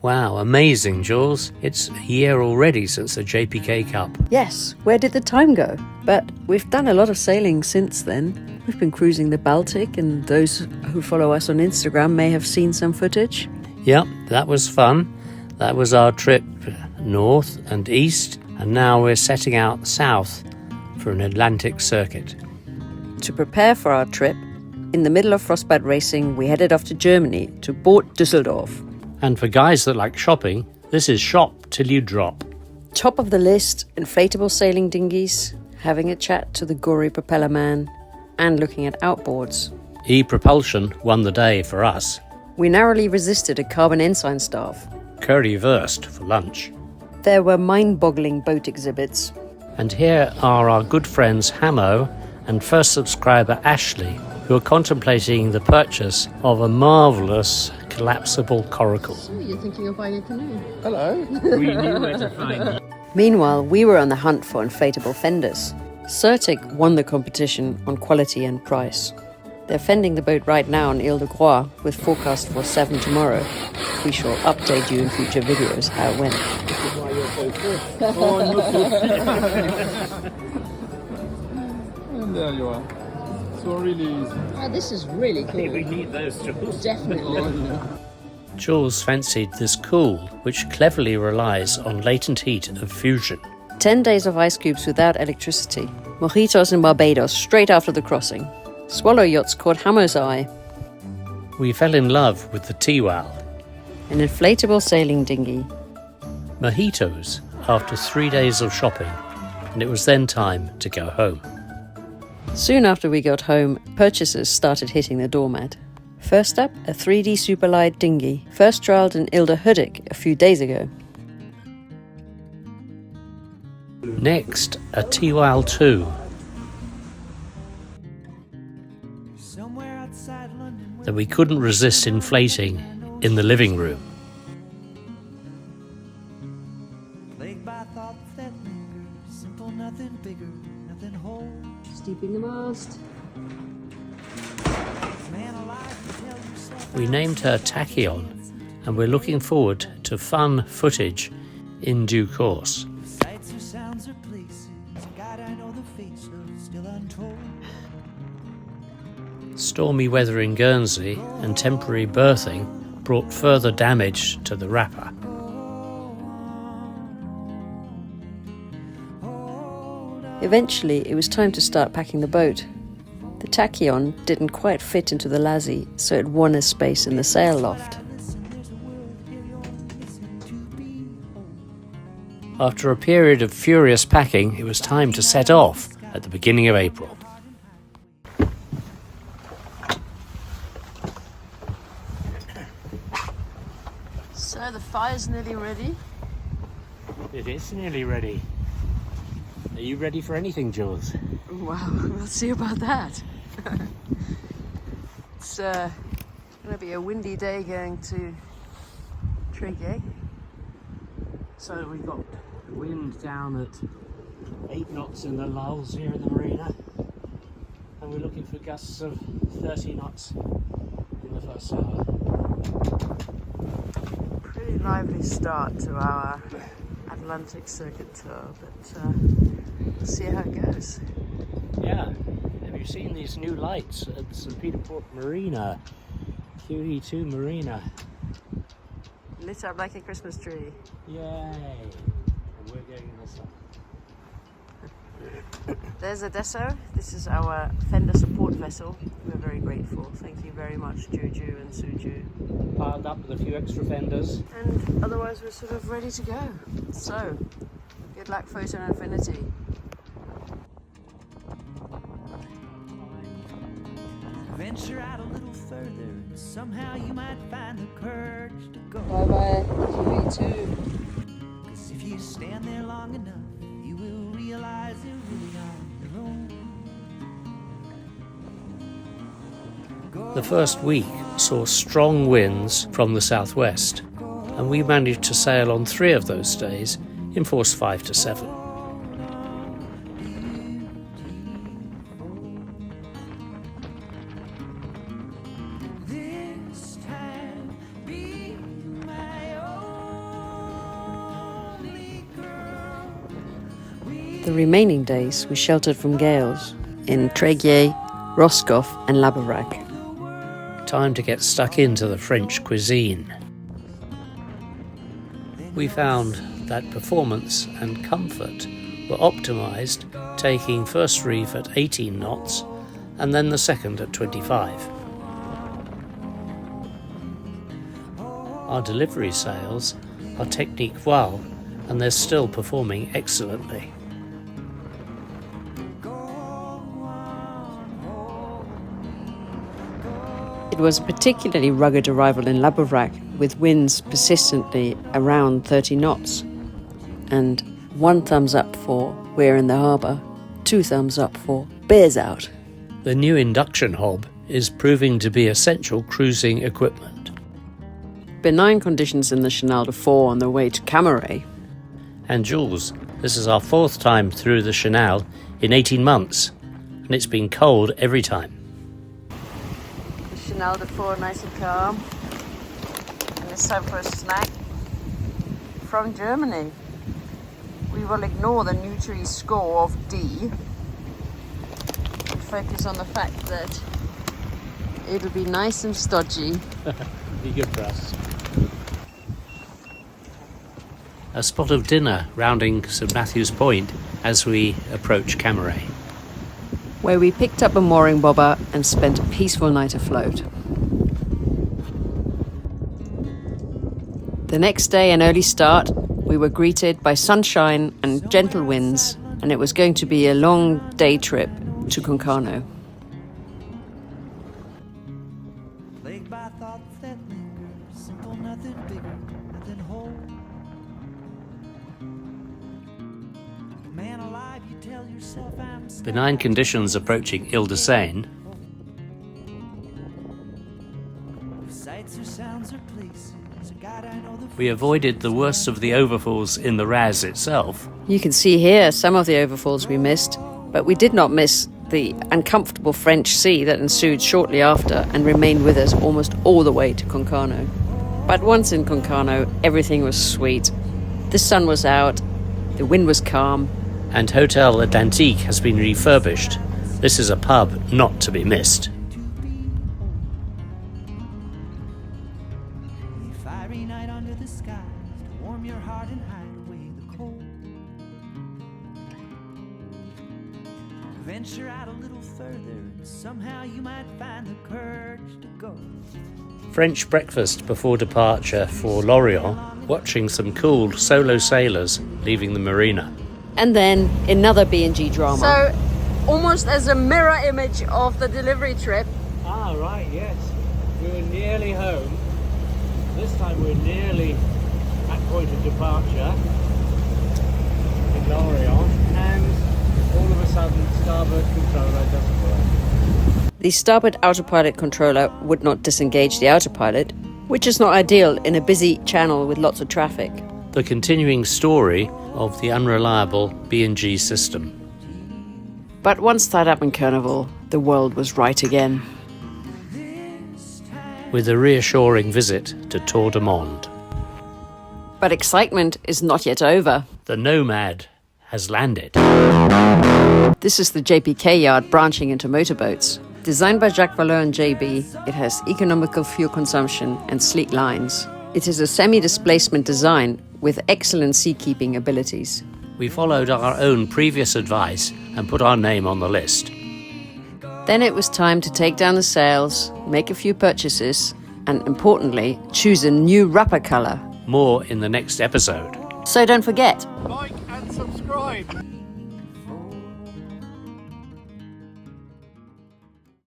Wow, amazing, Jules. It's a year already since the JPK Cup. Yes, where did the time go? But we've done a lot of sailing since then. We've been cruising the Baltic, and those who follow us on Instagram may have seen some footage. Yep, that was fun. That was our trip north and east, and now we're setting out south for an Atlantic circuit. To prepare for our trip, in the middle of frostbite racing, we headed off to Germany, to Boot Düsseldorf. And for guys that like shopping, this is shop till you drop. Top of the list, inflatable sailing dinghies, having a chat to the gory propeller man, and looking at outboards. E-propulsion won the day for us. We narrowly resisted a carbon ensign staff. Currywurst for lunch. There were mind-boggling boat exhibits. And here are our good friends Hamo and first subscriber Ashley, who are contemplating the purchase of a marvellous collapsible coracle. So you're thinking of buying a canoe? Hello. We knew where to find you. Meanwhile, we were on the hunt for inflatable fenders. Certic won the competition on quality and price. They're fending the boat right now on Ile de Groix, with forecast for 7 tomorrow. We shall update you in future videos how it went. And there you are. So really easy. Oh, this is really cool. We need those, Jules. Definitely. Jules fancied this cool, which cleverly relies on latent heat of fusion. 10 days of ice cubes without electricity. Mojitos in Barbados straight after the crossing. Swallow yachts caught Hamo's eye. We fell in love with the T-Wal. An inflatable sailing dinghy. Mojitos after 3 days of shopping, and it was then time to go home. Soon after we got home, purchases started hitting the doormat. First up, a 3D superlight dinghy, first trialled in Ile de Huddick a few days ago. Next, a T-Wal 2. That we couldn't resist inflating in the living room. Steeping the mast. We named her Tachyon, and we're looking forward to fun footage in due course. Stormy weather in Guernsey and temporary berthing brought further damage to the wrapper. Eventually, it was time to start packing the boat. The Tachyon didn't quite fit into the lassie, so it won a space in the sail loft. After a period of furious packing, it was time to set off at the beginning of April. So the fire's nearly ready. It is nearly ready. Are you ready for anything, Jules? Wow, we'll see about that. It's going to be a windy day going to Trig. So we've got wind down at 8 knots in the lulls here in the marina, and we're looking for gusts of 30 knots in the first hour. Pretty lively start to our Atlantic circuit tour, but we'll see how it goes. Yeah, have you seen these new lights at St. Peter Port Marina? QE2 Marina. Lit up like a Christmas tree. Yay! And we're going this up. There's Adesso. This is our fender support vessel. We're very grateful. Thank you very much, Juju and Suju. Piled up with a few extra fenders. And otherwise we're sort of ready to go. So, good luck, Photon Infinity. Venture out a little further, and somehow you might find the courage to go. Bye bye, QE2. 'Cause if you stand there long enough, you will realize you really are your own. The first week saw strong winds from the southwest, and we managed to sail on 3 of those days in force 5 to 7. This time, be my own. The remaining days we sheltered from gales in Tréguier, Roscoff and Labarac. Time to get stuck into the French cuisine. We found that performance and comfort were optimised, taking first reef at 18 knots and then the second at 25. Our delivery sails are technique voile and they're still performing excellently. It was a particularly rugged arrival in Labarac, with winds persistently around 30 knots. And 1 thumbs up for we're in the harbour, 2 thumbs up for bears out. The new induction hob is proving to be essential cruising equipment. Benign conditions in the Chenal de Fort on the way to Camaret. And Jules, this is our 4th time through the Chenal in 18 months, and it's been cold every time. Chenal de Fort nice and calm. And it's time for a snack from Germany. We will ignore the Nutri score of D and focus on the fact that it'll be nice and stodgy. Be good for us. A spot of dinner rounding St Matthew's Point as we approach Camaret. Where we picked up a mooring bobber and spent a peaceful night afloat. The next day, an early start, we were greeted by sunshine and gentle winds, and it was going to be a long day trip to Concarneau. Plagued by thoughts that linger, simple, nothing bigger, nothing whole. Man alive, you tell yourself I'm Benign conditions approaching Ile-de-Seine. sights or sounds or places. God, I know the We avoided the worst of the overfalls in the Raz itself. You can see here some of the overfalls we missed, but we did not miss the uncomfortable French sea that ensued shortly after and remained with us almost all the way to Concarneau. But once in Concarneau, everything was sweet. The sun was out, the wind was calm. And Hotel Atlantique has been refurbished. This is a pub not to be missed. fiery night under the skies to warm your heart and hide away the cold. Venture out a little further, and somehow you might find the courage to go. French breakfast before departure for Lorient, watching some cool solo sailors leaving the marina. And then another B&G drama. So, almost as a mirror image of the delivery trip. Ah, right, yes. We were nearly home. This time we're nearly at point of departure in Lorient, and all of a sudden starboard controller doesn't work. The starboard autopilot controller would not disengage the autopilot, which is not ideal in a busy channel with lots of traffic. The continuing story of the unreliable B&G system. But once tied up in Carnival, the world was right again. With a reassuring visit to Tour de Monde. But excitement is not yet over. The Nomad has landed. This is the JPK yard branching into motorboats. Designed by Jacques Vallée and JB, it has economical fuel consumption and sleek lines. It is a semi-displacement design with excellent seakeeping abilities. We followed our own previous advice and put our name on the list. Then it was time to take down the sails, make a few purchases, and importantly, choose a new wrapper colour. More in the next episode. So don't forget, Like and subscribe.